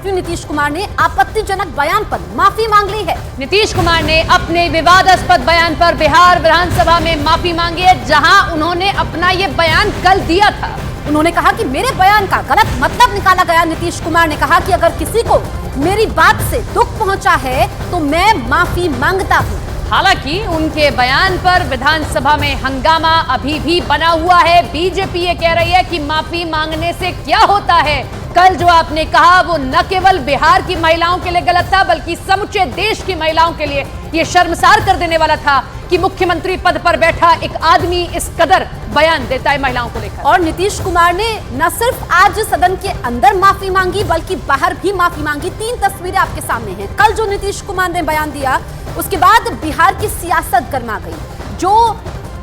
नीतीश कुमार ने आपत्तिजनक बयान पर माफी मांग ली है। नीतीश कुमार ने अपने विवादास्पद बयान पर बिहार विधानसभा में माफी मांगी है, जहां उन्होंने अपना ये बयान कल दिया था। उन्होंने कहा कि मेरे बयान का गलत मतलब निकाला गया। नीतीश कुमार ने कहा कि अगर किसी को मेरी बात से दुख पहुंचा है तो मैं माफी मांगता हूं। हालांकि उनके बयान पर विधानसभा में हंगामा अभी भी बना हुआ है। बीजेपी ये कह रही है कि माफी मांगने से क्या होता है। कल जो आपने कहा वो न केवल बिहार की महिलाओं के लिए गलत था, बल्कि समूचे देश की महिलाओं के लिए ये शर्मसार कर देने वाला था कि मुख्यमंत्री पद पर बैठा एक आदमी इस कदर बयान देता है महिलाओं को लेकर। और नीतीश कुमार ने न सिर्फ आज सदन के अंदर माफी मांगी बल्कि बाहर भी माफी मांगी। 3 तस्वीरें आपके सामने हैं। कल जो नीतीश कुमार ने बयान दिया उसके बाद बिहार की सियासत गर्मा गई। जो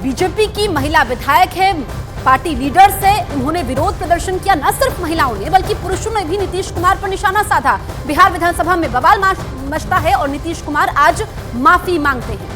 बीजेपी की महिला विधायक है, पार्टी लीडर्स है, उन्होंने विरोध प्रदर्शन किया। न सिर्फ महिलाओं ने बल्कि पुरुषों ने भी नीतीश कुमार पर निशाना साधा। बिहार विधानसभा में बवाल मचता है और नीतीश कुमार आज माफी मांगते हैं।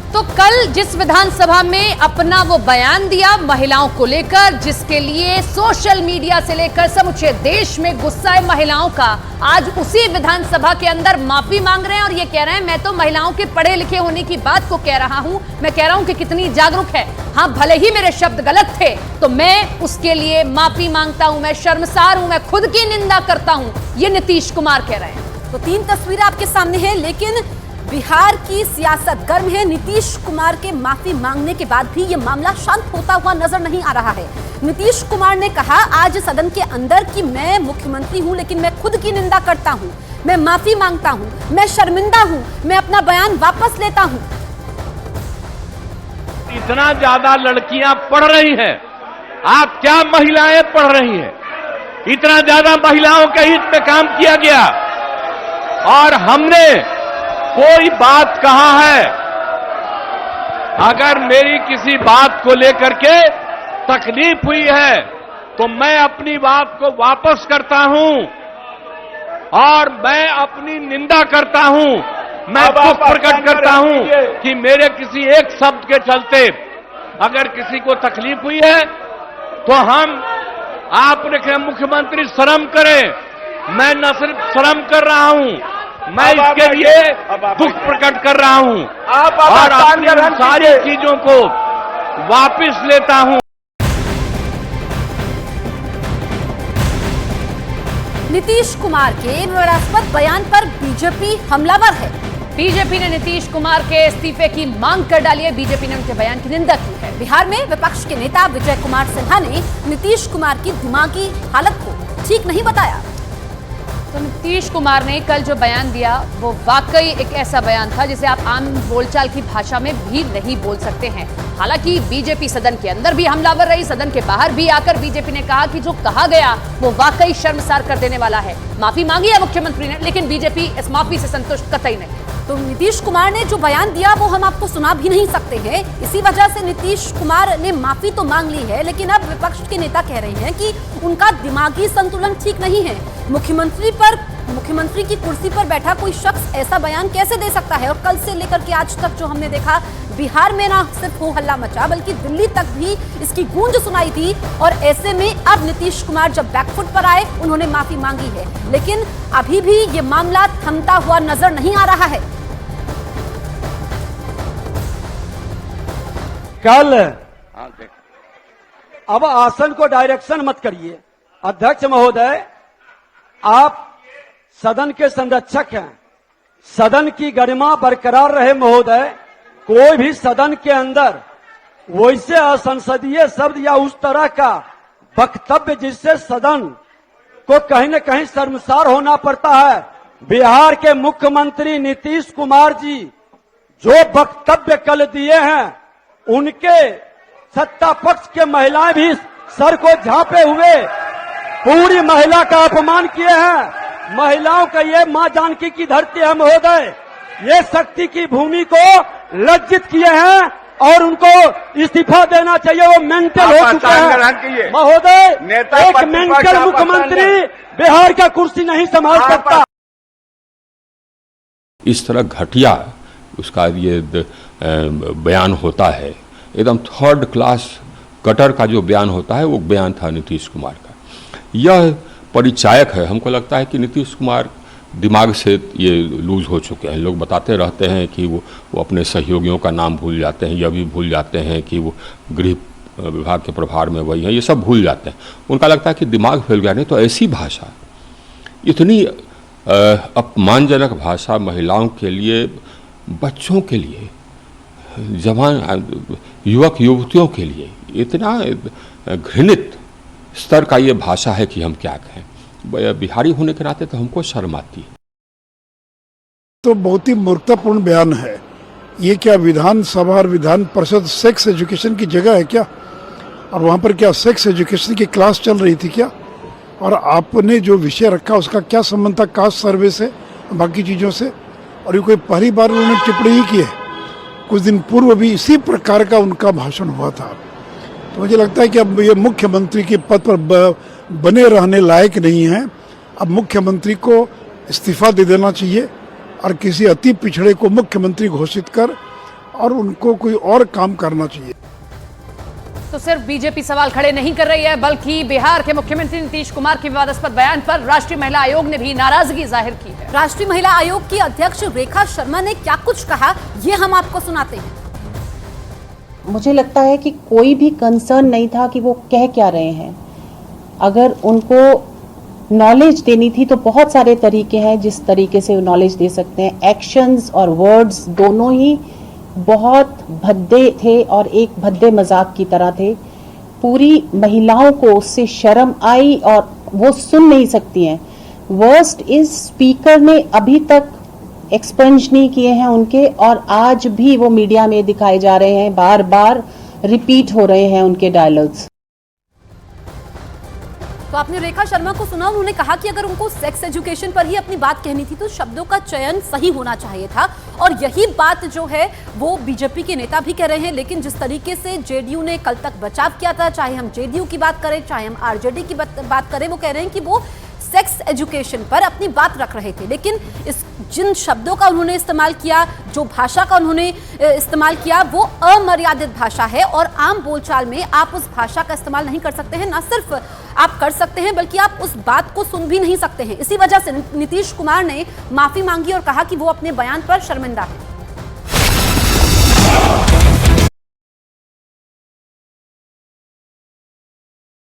तो कल जिस विधानसभा में अपना वो बयान दिया महिलाओं को लेकर, जिसके लिए सोशल मीडिया से लेकर समूचे देश में गुस्सा है महिलाओं का, आज उसी विधानसभा के अंदर माफी मांग रहे हैं और ये कह रहे हैं मैं तो महिलाओं के पढ़े लिखे होने की बात को कह रहा हूं। मैं कह रहा हूं कि कितनी जागरूक है। हाँ, भले ही मेरे शब्द गलत थे तो मैं उसके लिए माफी मांगता हूं, मैं शर्मसार हूं, मैं खुद की निंदा करता हूं, ये नीतीश कुमार कह रहे हैं। तो 3 तस्वीरें आपके सामने हैं, लेकिन बिहार की सियासत गर्म है। नीतीश कुमार के माफी मांगने के बाद भी यह मामला शांत होता हुआ नजर नहीं आ रहा है। नीतीश कुमार ने कहा आज सदन के अंदर कि मैं मुख्यमंत्री हूं, लेकिन मैं खुद की निंदा करता हूं, मैं माफी मांगता हूं, मैं शर्मिंदा हूं, मैं अपना बयान वापस लेता हूं। इतना ज्यादा लड़कियां पढ़ रही हैं, आप क्या महिलाएं पढ़ रही हैं? इतना ज्यादा महिलाओं के हित में काम किया गया और हमने कोई बात कहा है। अगर मेरी किसी बात को लेकर के तकलीफ हुई है तो मैं अपनी बात को वापस करता हूं और मैं अपनी निंदा करता हूं। मैं दुख प्रकट करता हूं कि मेरे किसी एक शब्द के चलते अगर किसी को तकलीफ हुई है तो आपने कहा मुख्यमंत्री शर्म करें। मैं न सिर्फ शर्म कर रहा हूं, मैं इसके लिए दुख प्रकट कर रहा हूं और अपनी सारी चीजों को वापस लेता हूं। नीतीश कुमार के विवादास्पद बयान पर बीजेपी हमलावर है। बीजेपी ने नीतीश कुमार के इस्तीफे की मांग कर डाली है। बीजेपी ने उनके बयान की निंदा की है। बिहार में विपक्ष के नेता विजय कुमार सिन्हा ने नीतीश कुमार की दिमागी हालत को ठीक नहीं बताया। तो नीतीश कुमार ने कल जो बयान दिया वो वाकई एक ऐसा बयान था जिसे आप आम बोलचाल की भाषा में भी नहीं बोल सकते हैं। हालांकि बीजेपी सदन के अंदर भी हमलावर रही, सदन के बाहर भी आकर बीजेपी ने कहा कि जो कहा गया वो वाकई शर्मसार कर देने वाला है। माफी मांगी है मुख्यमंत्री ने, लेकिन बीजेपी इस माफी से संतुष्ट कतई नहीं। तो नीतीश कुमार ने जो बयान दिया वो हम आपको सुना भी नहीं सकते हैं। इसी वजह से नीतीश कुमार ने माफी तो मांग ली है, लेकिन अब विपक्ष के नेता कह रहे हैं कि उनका दिमागी संतुलन ठीक नहीं है। मुख्यमंत्री की कुर्सी पर बैठा कोई शख्स ऐसा बयान कैसे दे सकता है। और कल से लेकर के आज तक जो हमने देखा, बिहार में ना सिर्फ हो हल्ला मचा बल्कि दिल्ली तक भी इसकी गूंज सुनाई थी। और ऐसे में अब नीतीश कुमार जब बैकफुट पर आए उन्होंने माफी मांगी है, लेकिन अभी भी ये मामला थमता हुआ नजर नहीं आ रहा है। कल अब आसन को डायरेक्शन मत करिए। अध्यक्ष महोदय, आप सदन के संरक्षक हैं, सदन की गरिमा बरकरार रहे महोदय। कोई भी सदन के अंदर वैसे असंसदीय शब्द या उस तरह का वक्तव्य जिससे सदन को कहीं न कहीं शर्मसार होना पड़ता है। बिहार के मुख्यमंत्री नीतीश कुमार जी जो वक्तव्य कल दिए हैं, उनके सत्ता पक्ष के महिलाएं भी सर को झांपे हुए पूरी महिला का अपमान किए हैं। महिलाओं का ये मां जानकी की धरती है महोदय, ये शक्ति की भूमि को लज्जित किए हैं और उनको इस्तीफा देना चाहिए। वो मेंटल हो चुके हैं महोदय। एक मेंटल मुख्यमंत्री बिहार का कुर्सी नहीं संभाल सकता। इस तरह घटिया उसका ये बयान होता है, एकदम 3rd क्लास कटर का जो बयान होता है वो बयान था नीतीश कुमार का। यह परिचायक है। हमको लगता है कि नीतीश कुमार दिमाग से ये लूज हो चुके हैं। लोग बताते रहते हैं कि वो अपने सहयोगियों का नाम भूल जाते हैं, यह भी भूल जाते हैं कि वो गृह विभाग के प्रभार में वही हैं, ये सब भूल जाते हैं। उनका लगता है कि दिमाग फैल गया। नहीं तो ऐसी भाषा, इतनी अपमानजनक भाषा महिलाओं के लिए, बच्चों के लिए, जवान युवक युवतियों के लिए इतना घृणित स्तर का ये भाषा है कि हम क्या कहें। बिहारी होने के नाते तो हमको शर्म आती है। तो बहुत ही मूर्खतापूर्ण बयान है ये। क्या विधानसभा और विधान परिषद सेक्स एजुकेशन की जगह है क्या? और वहाँ पर क्या सेक्स एजुकेशन की क्लास चल रही थी क्या? और आपने जो विषय रखा उसका क्या संबंध था कास्ट सर्वे से, बाकी चीज़ों से? और ये कोई पहली बार उन्होंने टिप्पणी ही की है। कुछ दिन पूर्व भी इसी प्रकार का उनका भाषण हुआ था। तो मुझे लगता है कि अब ये मुख्यमंत्री के पद पर बने रहने लायक नहीं है। अब मुख्यमंत्री को इस्तीफा दे देना चाहिए और किसी अति पिछड़े को मुख्यमंत्री घोषित कर और उनको कोई और काम करना चाहिए। तो सिर्फ बीजेपी सवाल खड़े नहीं कर रही है, बल्कि बिहार के मुख्यमंत्री नीतीश कुमार के विवादास्पद बयान पर राष्ट्रीय महिला आयोग ने भी नाराजगी जाहिर की है। राष्ट्रीय महिला आयोग की अध्यक्ष रेखा शर्मा ने क्या कुछ कहा, ये हम आपको सुनाते हैं। मुझे लगता है कि कोई भी कंसर्न नहीं था कि वो कह क्या रहे हैं। अगर उनको नॉलेज देनी थी तो बहुत सारे तरीके हैं जिस तरीके से वो नॉलेज दे सकते हैं। एक्शंस और वर्ड्स दोनों ही बहुत भद्दे थे और एक भद्दे मजाक की तरह थे। पूरी महिलाओं को उससे शर्म आई और वो सुन नहीं सकती हैं। वर्स्ट इज स्पीकर ने अभी तक एक्सपंज नहीं किए हैं उनके, और आज भी वो मीडिया में दिखाए जा रहे हैं, बार बार रिपीट हो रहे हैं उनके डायलॉग्स। तो आपने रेखा शर्मा को सुना, उन्होंने कहा कि अगर उनको सेक्स एजुकेशन पर ही अपनी बात कहनी थी तो शब्दों का चयन सही होना चाहिए था। और यही बात जो है वो बीजेपी के नेता भी कह रहे हैं। लेकिन जिस तरीके से जेडीयू ने कल तक बचाव किया था, चाहे हम जेडीयू की बात करें चाहे हम आरजेडी की बात करें, वो कह रहे हैं कि वो सेक्स एजुकेशन पर अपनी बात रख रहे थे। लेकिन इस जिन शब्दों का उन्होंने इस्तेमाल किया, जो भाषा का उन्होंने इस्तेमाल किया, वो अमर्यादित भाषा है और आम बोलचाल में आप उस भाषा का इस्तेमाल नहीं कर सकते हैं। न सिर्फ आप कर सकते हैं बल्कि आप उस बात को सुन भी नहीं सकते हैं। इसी वजह से नीतीश कुमार ने माफी मांगी और कहा कि वो अपने बयान पर शर्मिंदा है।